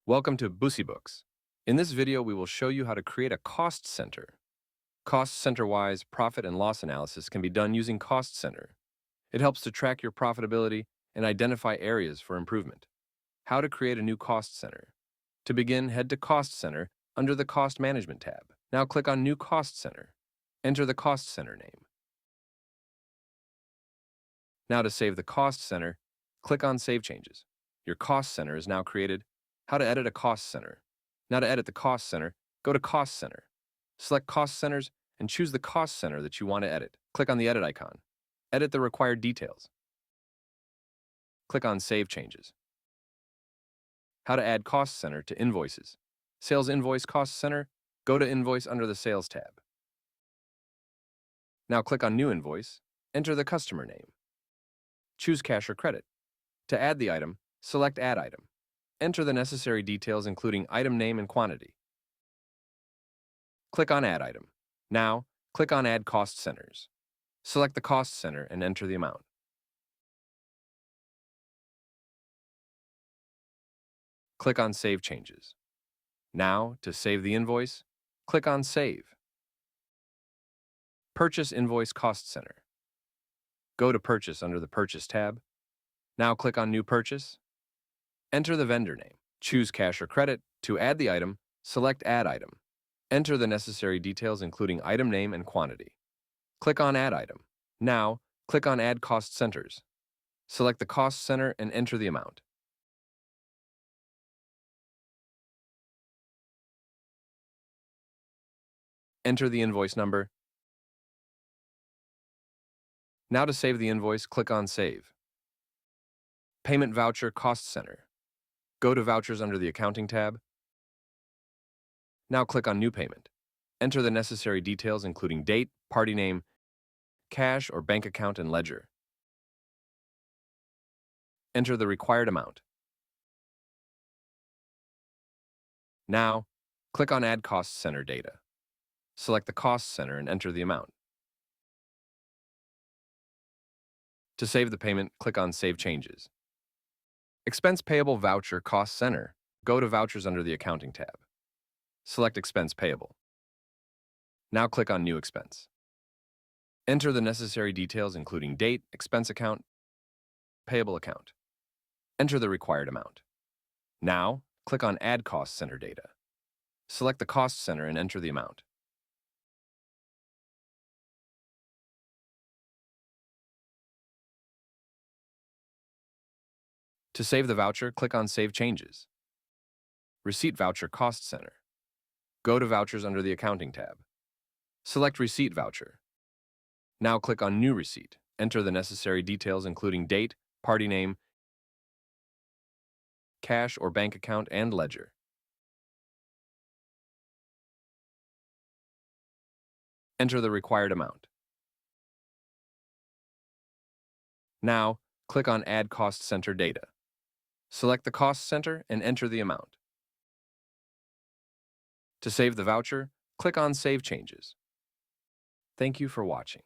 Welcome to Books. In this video, we will show you how to create a cost center. Cost center-wise profit and loss analysis can be done using Cost Center. It helps to track your profitability and identify areas for improvement. How to create a new cost center. To begin, head to Cost Center under the Cost Management tab. Now click on New Cost Center. Enter the cost center name. Now to save the cost center, click on Save Changes. Your cost center is now created. How to edit a cost center. Now to edit the cost center, go to Cost Center. Select Cost Centers and choose the cost center that you want to edit. Click on the edit icon. Edit the required details. Click on Save Changes. How to add cost center to invoices. Sales invoice cost center, go to Invoice under the Sales tab. Now click on New Invoice, enter the customer name. Choose cash or credit. To add the item, select Add Item. Enter the necessary details including item name and quantity. Click on Add Item. Now, click on Add Cost Centers. Select the cost center and enter the amount. Click on Save Changes. Now, to save the invoice, click on Save. Purchase Invoice Cost Center. Go to Purchase under the Purchase tab. Now click on New Purchase. Enter the vendor name. Choose cash or credit. To add the item, select Add Item. Enter the necessary details including item name and quantity. Click on Add Item. Now, click on Add Cost Centers. Select the cost center and enter the amount. Enter the invoice number. Now to save the invoice, click on Save. Payment Voucher Cost Center. Go to Vouchers under the Accounting tab. Now click on New Payment. Enter the necessary details including date, party name, cash or bank account and ledger. Enter the required amount. Now, click on Add Cost Center Data. Select the cost center and enter the amount. To save the payment, click on Save Changes. Expense Payable Voucher Cost Center. Go to Vouchers under the Accounting tab. Select Expense Payable. Now click on New Expense. Enter the necessary details including date, expense account, payable account. Enter the required amount. Now, click on Add Cost Center Data. Select the cost center and enter the amount. To save the voucher, click on Save Changes. Receipt Voucher Cost Center. Go to Vouchers under the Accounting tab. Select Receipt Voucher. Now click on New Receipt. Enter the necessary details including date, party name, cash or bank account, and ledger. Enter the required amount. Now, click on Add Cost Center Data. Select the cost center and enter the amount. To save the voucher, click on Save Changes. Thank you for watching.